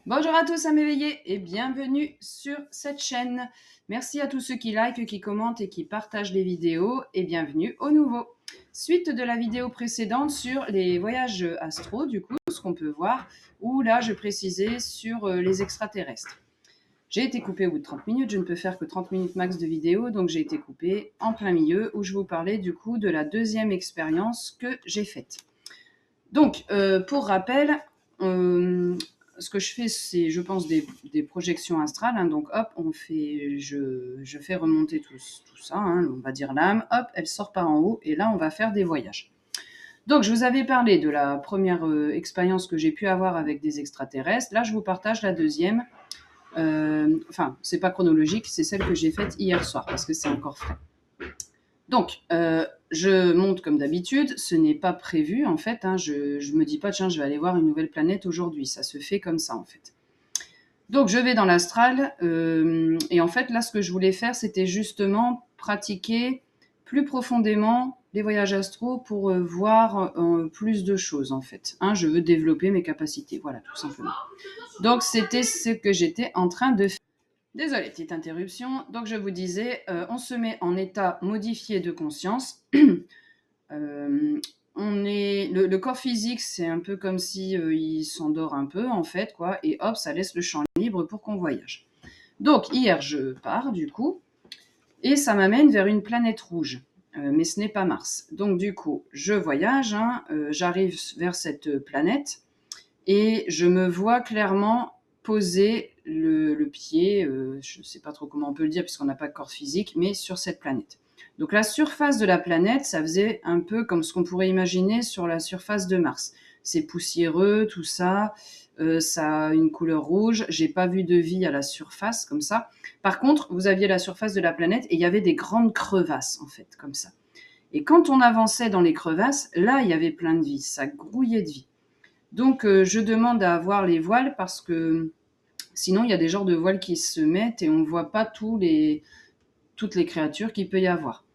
Bonjour à tous à m'éveiller et bienvenue sur cette chaîne. Merci à tous ceux qui likent, qui commentent et qui partagent les vidéos et bienvenue au nouveau. Suite de la vidéo précédente sur les voyages astro, du coup, ce qu'on peut voir, où là je précisais sur les extraterrestres. J'ai été coupée au bout de 30 minutes, je ne peux faire que 30 minutes max de vidéo, donc j'ai été coupée en plein milieu où je vous parlais du coup de la deuxième expérience que j'ai faite. Donc, pour rappel, ce que je fais, c'est, je pense, des projections astrales. Hein, donc, hop, je fais remonter tout ça, hein, on va dire l'âme. Hop, elle sort par en haut, et là, on va faire des voyages. Donc, je vous avais parlé de la première expérience que j'ai pu avoir avec des extraterrestres. Là, je vous partage la deuxième. Enfin, c'est pas chronologique, c'est celle que j'ai faite hier soir, parce que c'est encore frais. Donc, je monte comme d'habitude, ce n'est pas prévu en fait, hein, je me dis pas tiens je vais aller voir une nouvelle planète aujourd'hui, ça se fait comme ça en fait. Donc je vais dans l'astral et en fait là ce que je voulais faire c'était justement pratiquer plus profondément les voyages astraux pour voir plus de choses en fait. Hein, je veux développer mes capacités, voilà tout simplement. Donc c'était ce que j'étais en train de faire. Désolée, petite interruption. Donc je vous disais, on se met en état modifié de conscience. Le corps physique, c'est un peu comme si il s'endort un peu en fait, quoi, et hop, ça laisse le champ libre pour qu'on voyage. Donc hier, je pars du coup, et ça m'amène vers une planète rouge. Mais ce n'est pas Mars. Donc du coup, je voyage, hein, j'arrive vers cette planète et je me vois clairement poser le pied, je ne sais pas trop comment on peut le dire puisqu'on n'a pas de corps physique, mais sur cette planète. Donc la surface de la planète, ça faisait un peu comme ce qu'on pourrait imaginer sur la surface de Mars. C'est poussiéreux, tout ça, ça a une couleur rouge. J'ai pas vu de vie à la surface comme ça. Par contre, vous aviez la surface de la planète et il y avait des grandes crevasses en fait, comme ça. Et quand on avançait dans les crevasses, là, il y avait plein de vie, ça grouillait de vie. Donc, je demande à avoir les voiles parce que sinon, il y a des genres de voiles qui se mettent et on ne voit pas toutes les créatures qu'il peut y avoir.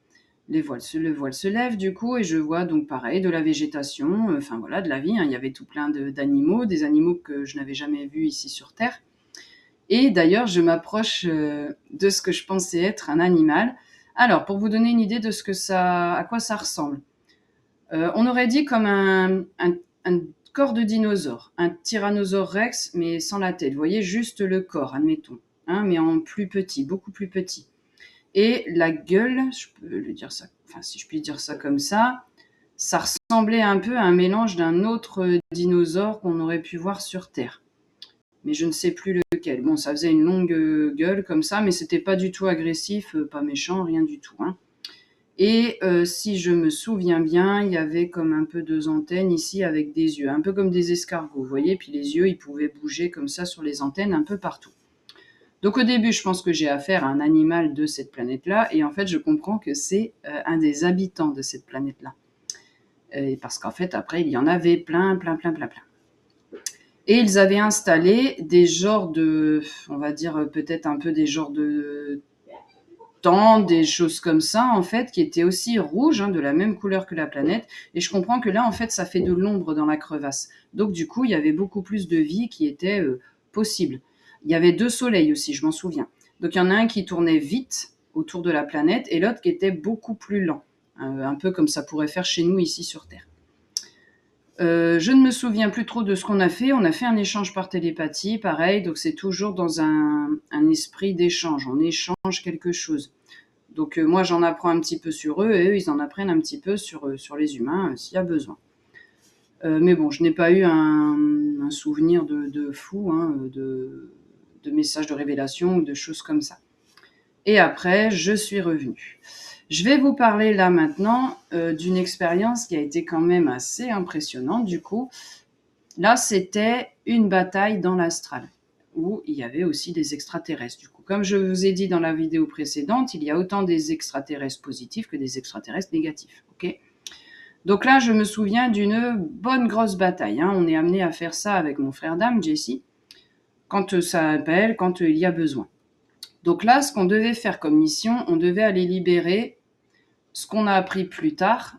Le voile se lève du coup et je vois donc pareil de la végétation, enfin voilà, de la vie. Hein. Il y avait tout plein d'animaux, des animaux que je n'avais jamais vus ici sur Terre. Et d'ailleurs, je m'approche de ce que je pensais être un animal. Alors, pour vous donner une idée de à quoi ça ressemble, on aurait dit comme un corps de dinosaure, un tyrannosaure rex, mais sans la tête. Vous voyez, juste le corps, admettons, hein, mais en plus petit, beaucoup plus petit. Et la gueule, je peux le dire ça, enfin si je puis dire ça comme ça ressemblait un peu à un mélange d'un autre dinosaure qu'on aurait pu voir sur Terre. Mais je ne sais plus lequel. Bon, ça faisait une longue gueule comme ça, mais c'était pas du tout agressif, pas méchant, rien du tout. Hein. Et si je me souviens bien, il y avait comme un peu deux antennes ici avec des yeux, un peu comme des escargots, vous voyez, puis les yeux, ils pouvaient bouger comme ça sur les antennes un peu partout. Donc au début, je pense que j'ai affaire à un animal de cette planète-là, et en fait, je comprends que c'est un des habitants de cette planète-là. Parce qu'en fait, après, il y en avait plein. Et ils avaient installé des genres on va dire peut-être un peu des genres de des choses comme ça, en fait, qui étaient aussi rouges, hein, de la même couleur que la planète. Et je comprends que là, en fait, ça fait de l'ombre dans la crevasse. Donc, du coup, il y avait beaucoup plus de vie qui était possible. Il y avait deux soleils aussi, je m'en souviens. Donc, il y en a un qui tournait vite autour de la planète et l'autre qui était beaucoup plus lent. Un peu comme ça pourrait faire chez nous ici sur Terre. Je ne me souviens plus trop de ce qu'on a fait. On a fait un échange par télépathie, pareil. Donc, c'est toujours dans un esprit d'échange. On échange quelque chose. Donc moi, j'en apprends un petit peu sur eux et eux, ils en apprennent un petit peu sur les humains s'il y a besoin. Mais bon, je n'ai pas eu un souvenir de fou, hein, de messages de révélation ou de choses comme ça. Et après, je suis revenue. Je vais vous parler là maintenant d'une expérience qui a été quand même assez impressionnante du coup. Là, c'était une bataille dans l'astral où il y avait aussi des extraterrestres. Du coup, comme je vous ai dit dans la vidéo précédente, il y a autant des extraterrestres positifs que des extraterrestres négatifs. Okay. Donc là, je me souviens d'une bonne grosse bataille. Hein. On est amené à faire ça avec mon frère d'âme, Jesse, quand ça appelle, quand il y a besoin. Donc là, ce qu'on devait faire comme mission, on devait aller libérer ce qu'on a appris plus tard,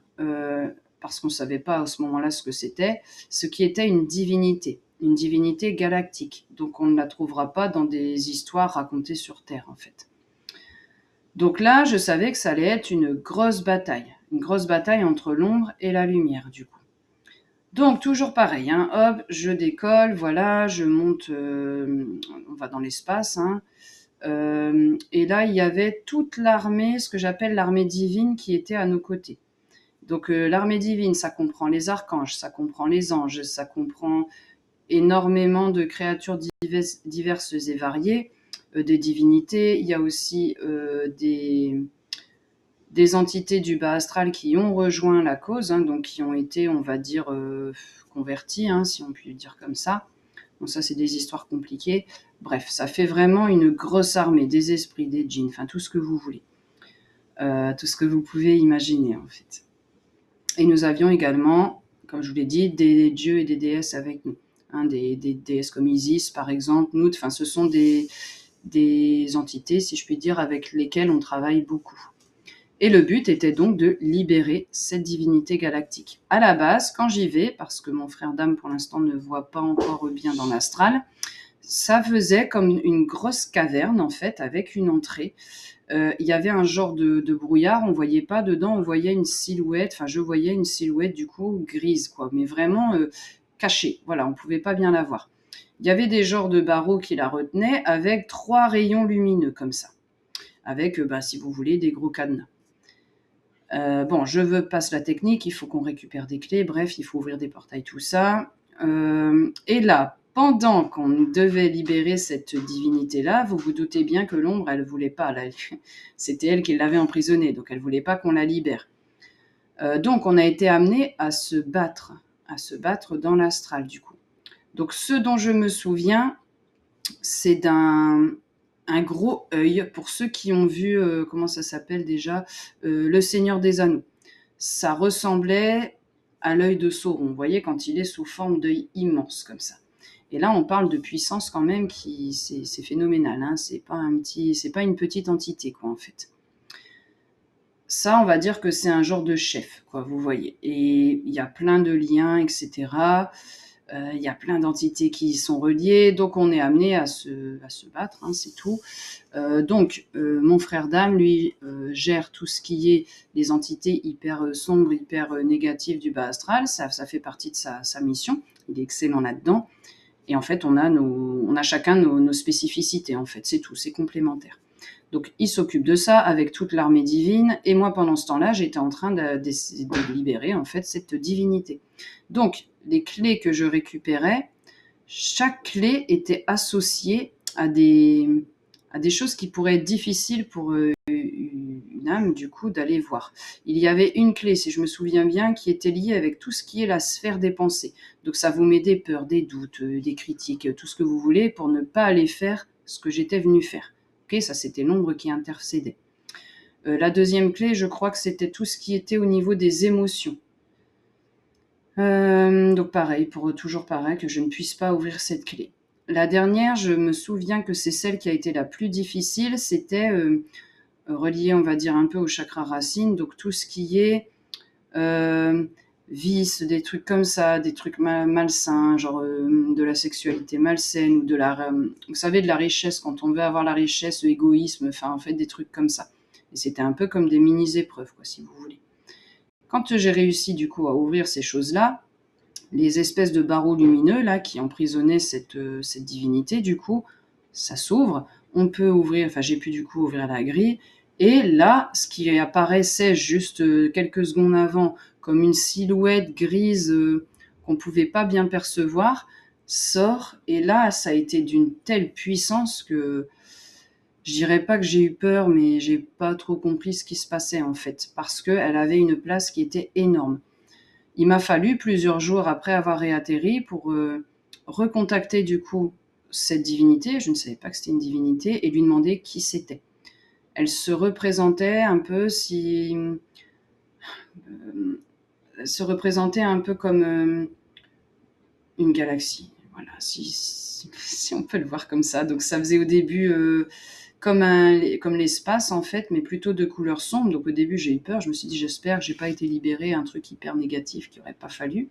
parce qu'on ne savait pas à ce moment-là ce que c'était, ce qui était une divinité. une divinité galactique. Donc on ne la trouvera pas dans des histoires racontées sur Terre, en fait. Donc là, je savais que ça allait être une grosse bataille entre l'ombre et la lumière, du coup. Donc toujours pareil, hein, hop, je décolle, voilà, je monte, on va dans l'espace, hein. Et là, il y avait toute l'armée, ce que j'appelle l'armée divine, qui était à nos côtés. Donc l'armée divine, ça comprend les archanges, ça comprend les anges, ça comprend énormément de créatures diverses et variées, des divinités. Il y a aussi des entités du bas astral qui ont rejoint la cause, hein, donc qui ont été, on va dire, converties, hein, si on peut le dire comme ça. Donc ça, c'est des histoires compliquées. Bref, ça fait vraiment une grosse armée, des esprits, des djinns, enfin tout ce que vous voulez. Tout ce que vous pouvez imaginer, en fait. Et nous avions également, comme je vous l'ai dit, des dieux et des déesses avec nous. Hein, des déesses comme Isis, par exemple, Nout, enfin ce sont des entités, si je puis dire, avec lesquelles on travaille beaucoup. Et le but était donc de libérer cette divinité galactique. À la base, quand j'y vais, parce que mon frère d'âme pour l'instant ne voit pas encore bien dans l'astral, ça faisait comme une grosse caverne en fait, avec une entrée. Il y avait un genre de brouillard, on voyait pas dedans, on voyait une silhouette, enfin je voyais une silhouette du coup grise, quoi, mais vraiment cachée, voilà, on pouvait pas bien la voir. Il y avait des genres de barreaux qui la retenaient avec 3 rayons lumineux comme ça, avec, si vous voulez, des gros cadenas. Bon, je passe la technique, il faut qu'on récupère des clés, bref, il faut ouvrir des portails, tout ça. Et là, pendant qu'on devait libérer cette divinité-là, vous vous doutez bien que l'ombre, elle voulait pas. C'était elle qui l'avait emprisonnée, donc elle voulait pas qu'on la libère. Donc on a été amené à se battre dans l'astral du coup. Donc ce dont je me souviens, c'est d'un gros œil, pour ceux qui ont vu, comment ça s'appelle déjà, Le Seigneur des Anneaux. Ça ressemblait à l'œil de Sauron, vous voyez, quand il est sous forme d'œil immense comme ça. Et là, on parle de puissance quand même qui, c'est phénoménal, hein, c'est pas une petite entité, quoi, en fait. Ça, on va dire que c'est un genre de chef, quoi, vous voyez. Et il y a plein de liens, etc. Il y a plein d'entités qui y sont reliées, donc on est amené à se battre, hein, c'est tout. Donc, mon frère d'âme, lui, gère tout ce qui est les entités hyper sombres, hyper négatives du bas astral. Ça fait partie de sa mission. Il est excellent là-dedans. Et en fait, on a chacun nos spécificités, en fait. C'est tout, c'est complémentaire. Donc, il s'occupe de ça avec toute l'armée divine. Et moi, pendant ce temps-là, j'étais en train de libérer, en fait, cette divinité. Donc, les clés que je récupérais, chaque clé était associée à des choses qui pourraient être difficiles pour une âme, du coup, d'aller voir. Il y avait une clé, si je me souviens bien, qui était liée avec tout ce qui est la sphère des pensées. Donc ça vous met des peurs, des doutes, des critiques, tout ce que vous voulez pour ne pas aller faire ce que j'étais venu faire. Ok, ça c'était l'ombre qui intercédait. La deuxième clé, je crois que c'était tout ce qui était au niveau des émotions. Donc pareil, toujours pareil, que je ne puisse pas ouvrir cette clé. La dernière, je me souviens que c'est celle qui a été la plus difficile, c'était relié, on va dire, un peu au chakra racine, donc tout ce qui est vice, des trucs comme ça, des trucs malsains, genre de la sexualité malsaine, ou vous savez, de la richesse, quand on veut avoir la richesse, l'égoïsme, enfin en fait des trucs comme ça. Et c'était un peu comme des mini-épreuves, quoi, si vous voulez. Quand j'ai réussi du coup à ouvrir ces choses-là, les espèces de barreaux lumineux là qui emprisonnaient cette divinité, du coup, ça s'ouvre. On peut ouvrir, enfin j'ai pu du coup ouvrir la grille. Et là, ce qui apparaissait juste quelques secondes avant comme une silhouette grise qu'on ne pouvait pas bien percevoir, sort. Et là, ça a été d'une telle puissance que je dirais pas que j'ai eu peur, mais j'ai pas trop compris ce qui se passait en fait, parce qu'elle avait une place qui était énorme. Il m'a fallu plusieurs jours après avoir réatterri pour recontacter du coup cette divinité, je ne savais pas que c'était une divinité, et lui demander qui c'était. Elle se représentait un peu comme une galaxie. Voilà, si on peut le voir comme ça. Donc ça faisait au début comme l'espace en fait, mais plutôt de couleur sombre. Donc au début j'ai eu peur, je me suis dit j'espère que j'ai pas été libérée un truc hyper négatif qui aurait pas fallu.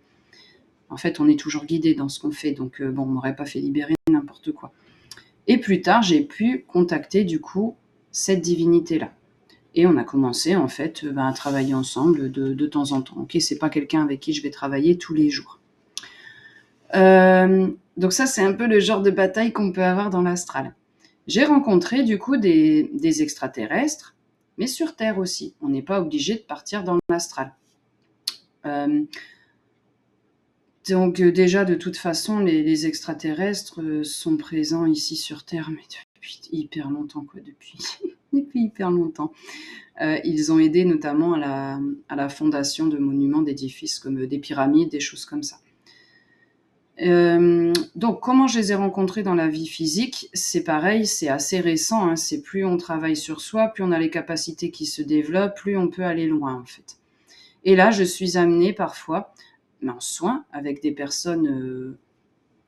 En fait, on est toujours guidé dans ce qu'on fait, donc bon, on m'aurait pas fait libérer n'importe quoi. Et plus tard, j'ai pu contacter du coup cette divinité-là. Et on a commencé en fait à travailler ensemble de temps en temps. Ok, c'est pas quelqu'un avec qui je vais travailler tous les jours. Donc ça, c'est un peu le genre de bataille qu'on peut avoir dans l'astral. J'ai rencontré du coup des extraterrestres, mais sur Terre aussi. On n'est pas obligé de partir dans l'astral. Donc déjà, de toute façon, les extraterrestres sont présents ici sur Terre, mais depuis hyper longtemps, quoi, depuis hyper longtemps. Ils ont aidé notamment à la fondation de monuments, d'édifices comme des pyramides, des choses comme ça. Donc, comment je les ai rencontrés dans la vie physique? C'est pareil, c'est assez récent, hein. C'est plus on travaille sur soi, plus on a les capacités qui se développent, plus on peut aller loin, en fait. Et là, je suis amenée parfois, mais en soins, avec des personnes,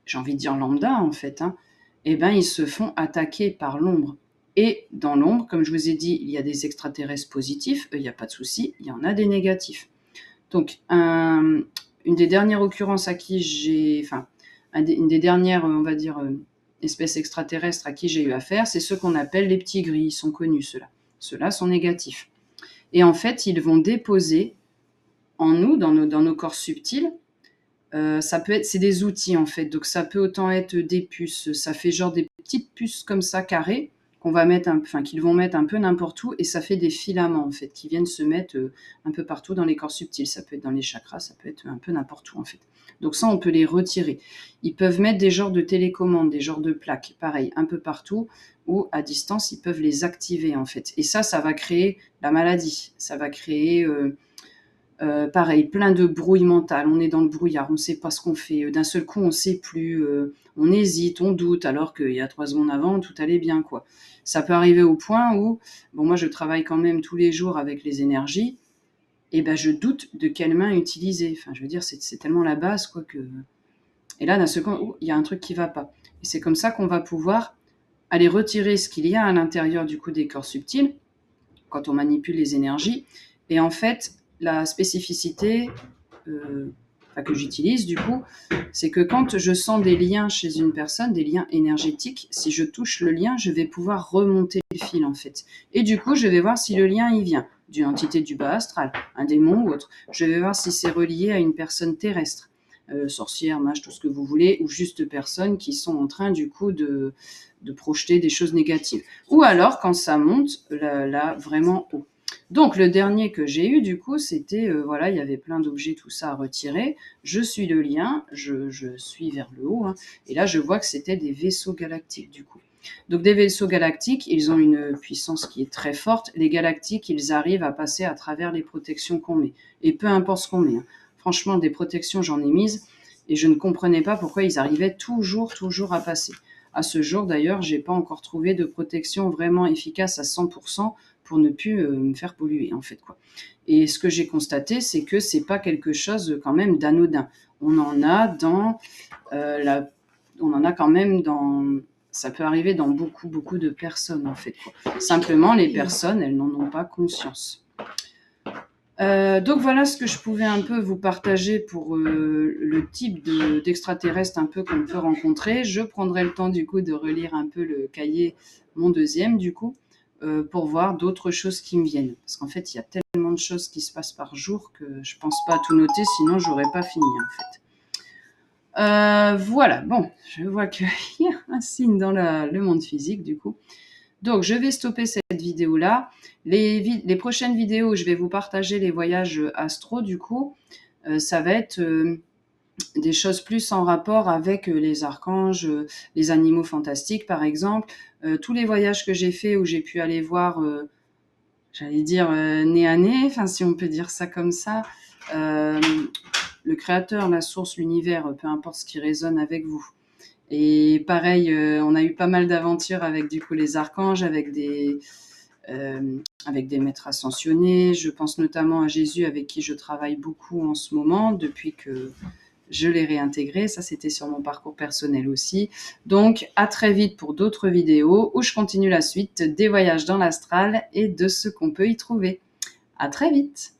j'ai envie de dire lambda, en fait, hein. Eh ben, ils se font attaquer par l'ombre. Et dans l'ombre, comme je vous ai dit, il y a des extraterrestres positifs, il n'y a pas de souci, il y en a des négatifs. Donc, une des dernières occurrences à qui j'ai... Enfin, une des dernières, on va dire, espèces extraterrestres à qui j'ai eu affaire, c'est ceux qu'on appelle les petits gris. Ils sont connus, ceux-là. Ceux-là sont négatifs. Et en fait, ils vont déposer en nous, dans nos corps subtils, ça peut être, c'est des outils en fait, donc ça peut autant être des puces, ça fait genre des petites puces comme ça carrées qu'on va mettre, qu'ils vont mettre un peu n'importe où, et ça fait des filaments en fait qui viennent se mettre un peu partout dans les corps subtils. Ça peut être dans les chakras, ça peut être un peu n'importe où en fait. Donc ça, on peut les retirer. Ils peuvent mettre des genres de télécommandes, des genres de plaques, pareil, un peu partout, ou à distance, ils peuvent les activer en fait. Et ça va créer la maladie, ça va créer pareil, plein de brouille mentale, on est dans le brouillard, on ne sait pas ce qu'on fait, d'un seul coup on ne sait plus, on hésite, on doute, alors qu'il y a 3 secondes avant, tout allait bien, quoi. Ça peut arriver au point où, bon, moi je travaille quand même tous les jours avec les énergies, et ben je doute de quelle main utiliser. Enfin, je veux dire, c'est tellement la base, quoi, que... Et là, d'un seul coup, il y a un truc qui va pas. Et c'est comme ça qu'on va pouvoir aller retirer ce qu'il y a à l'intérieur du coup des corps subtils, quand on manipule les énergies, et en fait, la spécificité que j'utilise du coup, c'est que quand je sens des liens chez une personne, des liens énergétiques, si je touche le lien, je vais pouvoir remonter le fil en fait. Et du coup, je vais voir si le lien il vient d'une entité du bas astral, un démon ou autre. Je vais voir si c'est relié à une personne terrestre, sorcière, mage, tout ce que vous voulez, ou juste personnes qui sont en train du coup de projeter des choses négatives. Ou alors quand ça monte là vraiment haut. Donc le dernier que j'ai eu du coup, c'était voilà, il y avait plein d'objets, tout ça à retirer. Je suis le lien, je suis vers le haut, hein, et là je vois que c'était des vaisseaux galactiques du coup. Donc des vaisseaux galactiques, ils ont une puissance qui est très forte. Les galactiques, ils arrivent à passer à travers les protections qu'on met, et peu importe ce qu'on met, hein. Franchement, des protections, j'en ai mises, et je ne comprenais pas pourquoi ils arrivaient toujours à passer. À ce jour, d'ailleurs, j'ai pas encore trouvé de protection vraiment efficace à 100% pour ne plus me faire polluer, en fait, quoi. Et ce que j'ai constaté, c'est que c'est pas quelque chose quand même d'anodin. On en a dans on en a quand même dans... Ça peut arriver dans beaucoup de personnes, en fait, quoi. Simplement, les personnes, elles n'en ont pas conscience. Donc voilà ce que je pouvais un peu vous partager pour le type d'extraterrestre un peu qu'on peut rencontrer. Je prendrai le temps du coup de relire un peu le cahier, mon deuxième du coup, pour voir d'autres choses qui me viennent. Parce qu'en fait, il y a tellement de choses qui se passent par jour que je pense pas tout noter, sinon j'aurais pas fini en fait. Voilà, bon, je vois qu'il y a un signe dans le monde physique du coup. Donc, je vais stopper cette vidéo-là. Les prochaines vidéos, je vais vous partager les voyages astro, du coup. Ça va être des choses plus en rapport avec les archanges, les animaux fantastiques, par exemple. Tous les voyages que j'ai faits où j'ai pu aller voir, j'allais dire, nez à nez, enfin, si on peut dire ça comme ça, le créateur, la source, l'univers, peu importe ce qui résonne avec vous. Et pareil, on a eu pas mal d'aventures avec du coup les archanges, avec des maîtres ascensionnés. Je pense notamment à Jésus avec qui je travaille beaucoup en ce moment depuis que je l'ai réintégré. Ça, c'était sur mon parcours personnel aussi. Donc, à très vite pour d'autres vidéos où je continue la suite des voyages dans l'astral et de ce qu'on peut y trouver. À très vite!